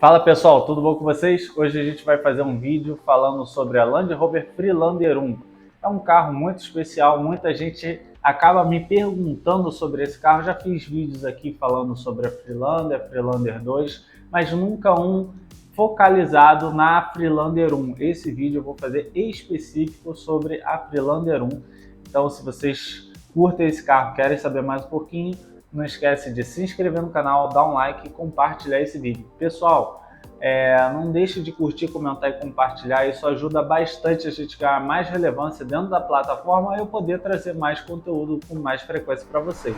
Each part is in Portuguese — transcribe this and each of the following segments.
Fala pessoal, tudo bom com vocês? Hoje a gente vai fazer um vídeo falando sobre a Land Rover Freelander 1. É um carro muito especial, muita gente acaba me perguntando sobre esse carro. Já fiz vídeos aqui falando sobre a Freelander, Freelander 2, mas nunca um focalizado na Freelander 1. Esse vídeo eu vou fazer específico sobre a Freelander 1. Então se vocês curtem esse carro, querem saber mais um pouquinho, não esquece de se inscrever no canal, dar um like e compartilhar esse vídeo. Pessoal, não deixe de curtir, comentar e compartilhar, isso ajuda bastante a gente ganhar mais relevância dentro da plataforma e eu poder trazer mais conteúdo com mais frequência para vocês.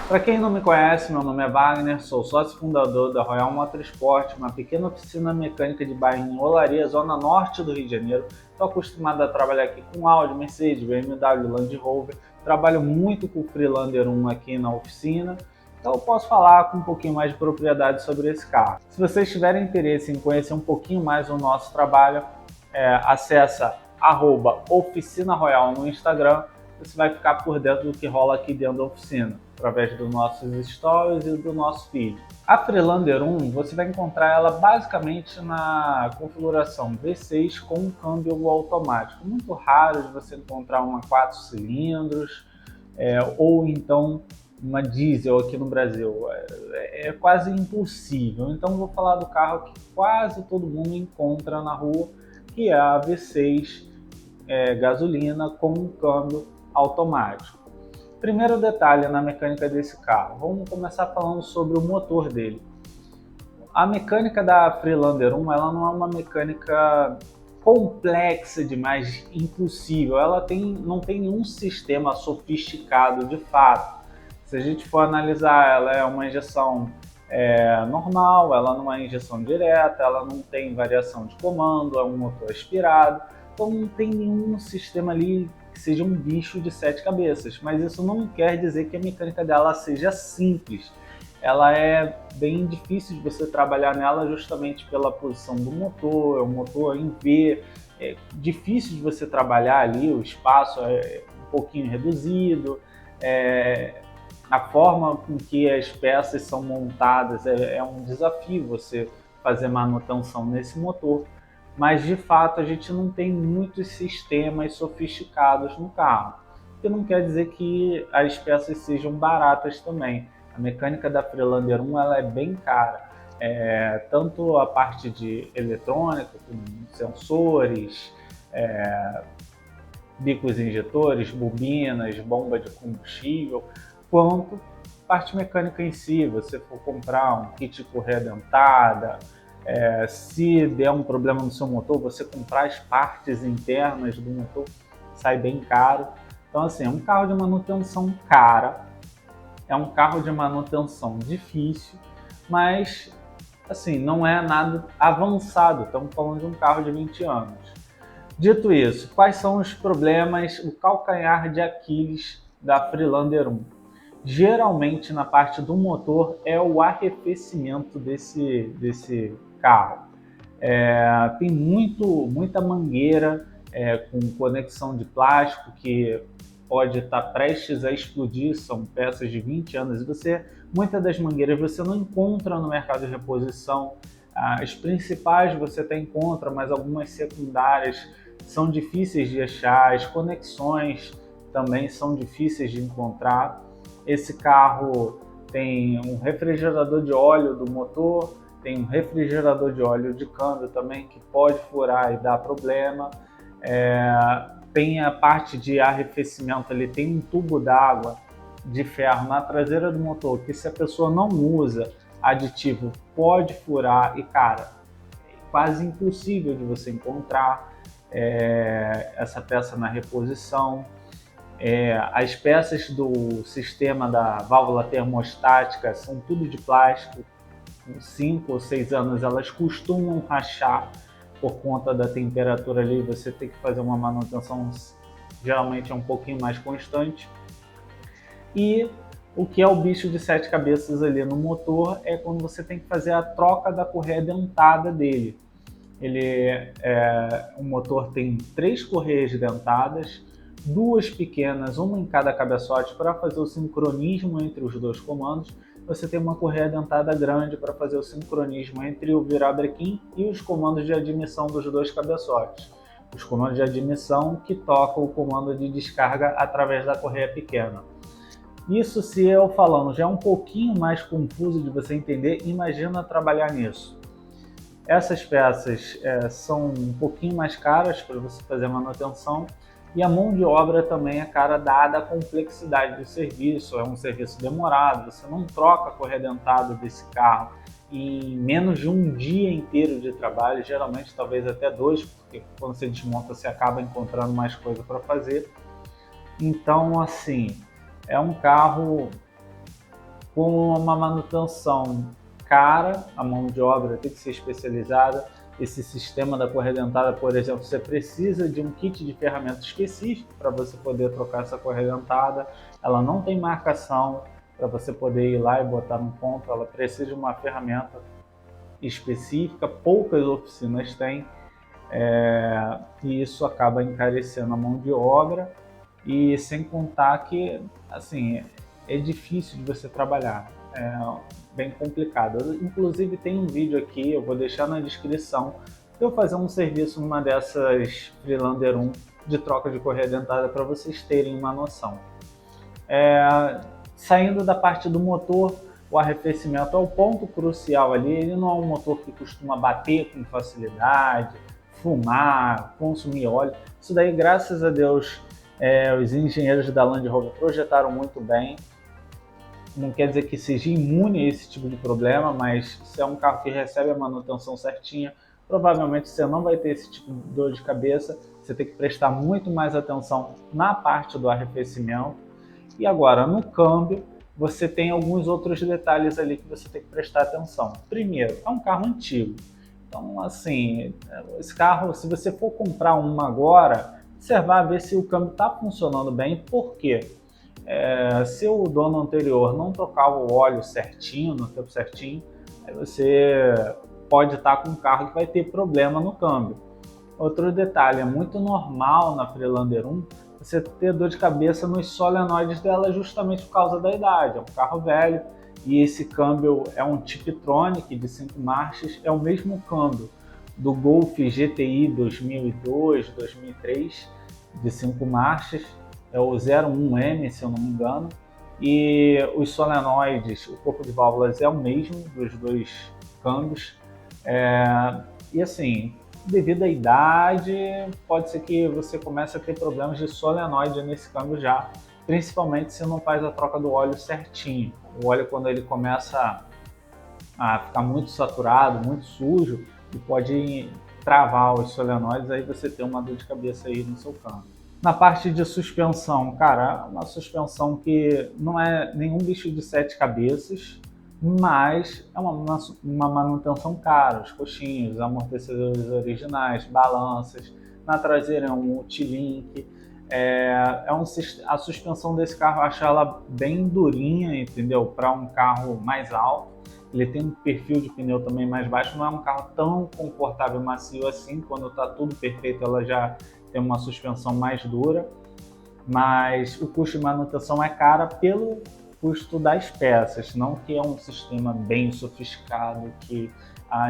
Para quem não me conhece, meu nome é Wagner, sou sócio fundador da Royal Motorsport, uma pequena oficina mecânica de bairro em Olaria, zona norte do Rio de Janeiro. Estou acostumado a trabalhar aqui com Audi, Mercedes, BMW, Land Rover. Trabalho muito com o Freelander 1 aqui na oficina, então eu posso falar com um pouquinho mais de propriedade sobre esse carro. Se vocês tiverem interesse em conhecer um pouquinho mais o nosso trabalho, acessa @Oficina Royal no Instagram. Você vai ficar por dentro do que rola aqui dentro da oficina, através dos nossos stories e do nosso feed. A Freelander 1, você vai encontrar ela basicamente na configuração V6 com câmbio automático. Muito raro de você encontrar uma 4 cilindros ou então uma diesel aqui no Brasil. É quase impossível. Então vou falar do carro que quase todo mundo encontra na rua, que é a V6 gasolina com um câmbio automático. Primeiro detalhe na mecânica desse carro, vamos começar falando sobre o motor dele. A mecânica da Freelander 1 ela não é uma mecânica complexa demais, impossível, ela não tem nenhum sistema sofisticado de fato. Se a gente for analisar, ela é uma injeção normal, ela não é injeção direta, ela não tem variação de comando, é um motor aspirado, então não tem nenhum sistema ali que seja um bicho de 7 cabeças, mas isso não quer dizer que a mecânica dela seja simples. Ela é bem difícil de você trabalhar nela justamente pela posição do motor, é um motor em V, é difícil de você trabalhar ali, o espaço é um pouquinho reduzido, a forma com que as peças são montadas é um desafio você fazer manutenção nesse motor. Mas de fato a gente não tem muitos sistemas sofisticados no carro, o que não quer dizer que as peças sejam baratas também. A mecânica da Freelander 1 ela é bem cara, tanto a parte de eletrônica, como sensores, bicos injetores, bobinas, bomba de combustível, quanto parte mecânica em si. Você for comprar um kit correia dentada, se der um problema no seu motor, você comprar as partes internas do motor sai bem caro. Então assim, é um carro de manutenção cara, é um carro de manutenção difícil, mas assim, não é nada avançado, estamos falando de um carro de 20 anos. Dito isso, quais são os problemas, o calcanhar de Aquiles da Freelander 1? Geralmente na parte do motor é o arrefecimento desse carro. Tem muita mangueira com conexão de plástico que pode estar prestes a explodir, são peças de 20 anos e muitas das mangueiras você não encontra no mercado de reposição. As principais você até encontra, mas algumas secundárias são difíceis de achar, as conexões também são difíceis de encontrar. Esse carro tem um refrigerador de óleo do motor, tem um refrigerador de óleo de câmbio também que pode furar e dar problema. Tem a parte de arrefecimento, ele tem um tubo d'água de ferro na traseira do motor que, se a pessoa não usa aditivo, pode furar e, cara, é quase impossível de você encontrar essa peça na reposição. As peças do sistema da válvula termostática são tudo de plástico. Com 5 ou 6 anos elas costumam rachar por conta da temperatura ali, você tem que fazer uma manutenção geralmente um pouquinho mais constante. E O que é o bicho de 7 cabeças ali no motor é quando você tem que fazer a troca da correia dentada dele. O motor tem 3 correias dentadas, 2 pequenas, uma em cada cabeçote para fazer o sincronismo entre os 2 comandos. Você tem uma correia dentada grande para fazer o sincronismo entre o virabrequim e os comandos de admissão dos 2 cabeçotes. Os comandos de admissão que tocam o comando de descarga através da correia pequena. Isso, se eu falando já é um pouquinho mais confuso de você entender, imagina trabalhar nisso. Essas peças são um pouquinho mais caras para você fazer a manutenção e a mão de obra também é cara dada a complexidade do serviço, é um serviço demorado, você não troca a correia dentada desse carro em menos de um dia inteiro de trabalho, geralmente talvez até 2, porque quando você desmonta você acaba encontrando mais coisa para fazer. Então, assim, é um carro com uma manutenção cara, a mão de obra tem que ser especializada. Esse sistema da correia dentada, por exemplo, você precisa de um kit de ferramenta específico para você poder trocar essa correia dentada. Ela não tem marcação para você poder ir lá e botar no ponto, ela precisa de uma ferramenta específica, poucas oficinas têm, e isso acaba encarecendo a mão de obra. E sem contar que, assim, é difícil de você trabalhar, é bem complicado. Inclusive tem um vídeo aqui, eu vou deixar na descrição, de eu fazer um serviço numa dessas Freelander 1 de troca de correia dentada para vocês terem uma noção. Saindo da parte do motor, o arrefecimento é o ponto crucial ali. Ele não é um motor que costuma bater com facilidade, fumar, consumir óleo. Isso daí, graças a Deus, os engenheiros da Land Rover projetaram muito bem. Não quer dizer que seja imune a esse tipo de problema, mas se é um carro que recebe a manutenção certinha, provavelmente você não vai ter esse tipo de dor de cabeça. Você tem que prestar muito mais atenção na parte do arrefecimento. E agora, no câmbio, você tem alguns outros detalhes ali que você tem que prestar atenção. Primeiro, é um carro antigo. Então, assim, esse carro, se você for comprar um agora, observar, ver se o câmbio está funcionando bem. Por quê? Se o dono anterior não trocava o óleo certinho, no tempo certinho, aí você pode estar com um carro que vai ter problema no câmbio. Outro detalhe, é muito normal na Freelander 1 você ter dor de cabeça nos solenoides dela justamente por causa da idade. É um carro velho e esse câmbio é um Tiptronic de 5 marchas, é o mesmo câmbio do Golf GTI 2002, 2003 de 5 marchas, é o 01M, se eu não me engano, e os solenoides, o corpo de válvulas é o mesmo dos dois câmbios, e assim, devido à idade, pode ser que você comece a ter problemas de solenoide nesse câmbio já, principalmente se não faz a troca do óleo certinho. O óleo, quando ele começa a ficar muito saturado, muito sujo, ele pode travar os solenoides, aí você tem uma dor de cabeça aí no seu câmbio. Na parte de suspensão, cara, uma suspensão que não é nenhum bicho de 7 cabeças, mas é uma manutenção cara, os coxinhos, amortecedores originais, balanças, na traseira é um multilink, a suspensão desse carro eu acho ela bem durinha, entendeu? Para um carro mais alto, ele tem um perfil de pneu também mais baixo, não é um carro tão confortável e macio assim, quando está tudo perfeito ela já tem uma suspensão mais dura, mas o custo de manutenção é caro pelo custo das peças, não que é um sistema bem sofisticado que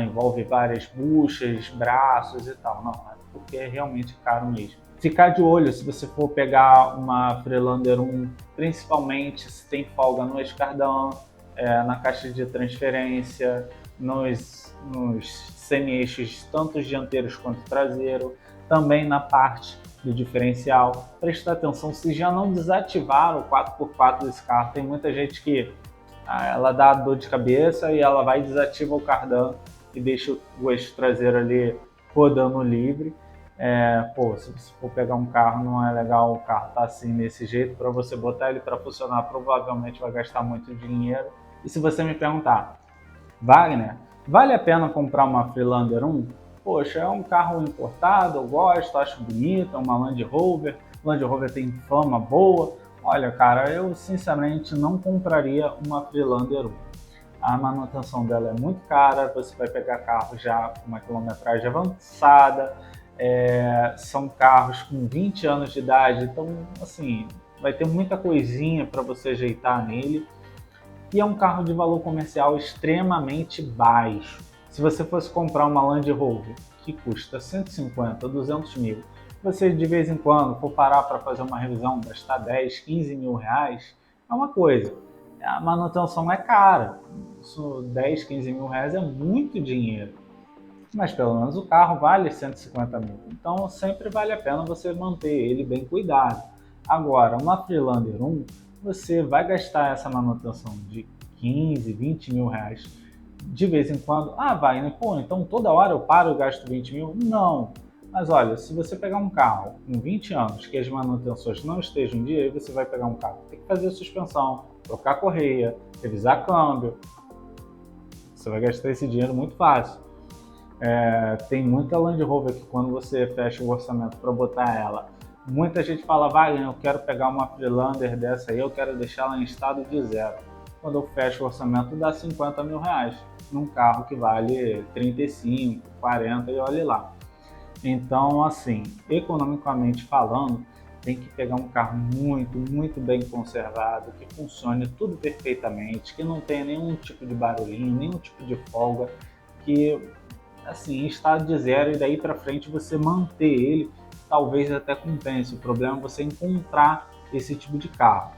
envolve várias buchas, braços e tal, não, é porque é realmente caro mesmo. Ficar de olho se você for pegar uma Freelander 1, principalmente se tem folga no escardão, na caixa de transferência, nos semi-eixos tanto dianteiros quanto traseiro, também na parte do diferencial. Prestar atenção se já não desativaram o 4x4 desse carro. Tem muita gente que ela dá dor de cabeça e ela vai e desativa o cardan e deixa o eixo traseiro ali rodando livre. Se você for pegar um carro, não é legal o carro tá assim desse jeito. Para você botar ele para funcionar, provavelmente vai gastar muito dinheiro. E se você me perguntar, Wagner, vale a pena comprar uma Freelander 1? Poxa, é um carro importado, eu gosto, acho bonito, é uma Land Rover. Land Rover tem fama boa. Olha, cara, eu sinceramente não compraria uma Freelander 1. A manutenção dela é muito cara, você vai pegar carro já com uma quilometragem avançada, são carros com 20 anos de idade, então, assim, vai ter muita coisinha para você ajeitar nele. E é um carro de valor comercial extremamente baixo. Se você fosse comprar uma Land Rover que custa 150, 200 mil, você de vez em quando for parar para fazer uma revisão, gastar 10, 15 mil reais, é uma coisa. A manutenção é cara. Isso, 10, 15 mil reais é muito dinheiro. Mas pelo menos o carro vale 150 mil. Então sempre vale a pena você manter ele bem cuidado. Agora, uma Freelander 1, você vai gastar essa manutenção de 15, 20 mil reais de vez em quando. Ah, vai, né? Pô, então toda hora eu paro e gasto 20 mil? Não. Mas olha, se você pegar um carro com 20 anos que as manutenções não estejam em dia, aí você vai pegar um carro, tem que fazer suspensão, trocar correia, revisar câmbio. Você vai gastar esse dinheiro muito fácil. Tem muita Land Rover que quando você fecha o orçamento para botar ela, muita gente fala, vai, eu quero pegar uma Freelander dessa aí, eu quero deixá-la em estado de zero. Quando eu fecho o orçamento dá 50 mil reais num carro que vale 35, 40 e olhe lá. Então, assim, economicamente falando, tem que pegar um carro muito, muito bem conservado, que funcione tudo perfeitamente, que não tenha nenhum tipo de barulhinho, nenhum tipo de folga, que assim, em estado de zero e daí para frente você manter ele, talvez até compense. O problema é você encontrar esse tipo de carro.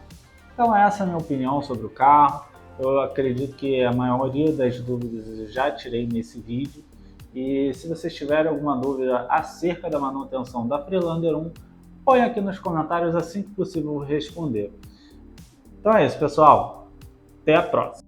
Então essa é a minha opinião sobre o carro. Eu acredito que a maioria das dúvidas eu já tirei nesse vídeo. E se vocês tiverem alguma dúvida acerca da manutenção da Freelander 1, põe aqui nos comentários, assim que possível eu vou responder. Então é isso, pessoal. Até a próxima.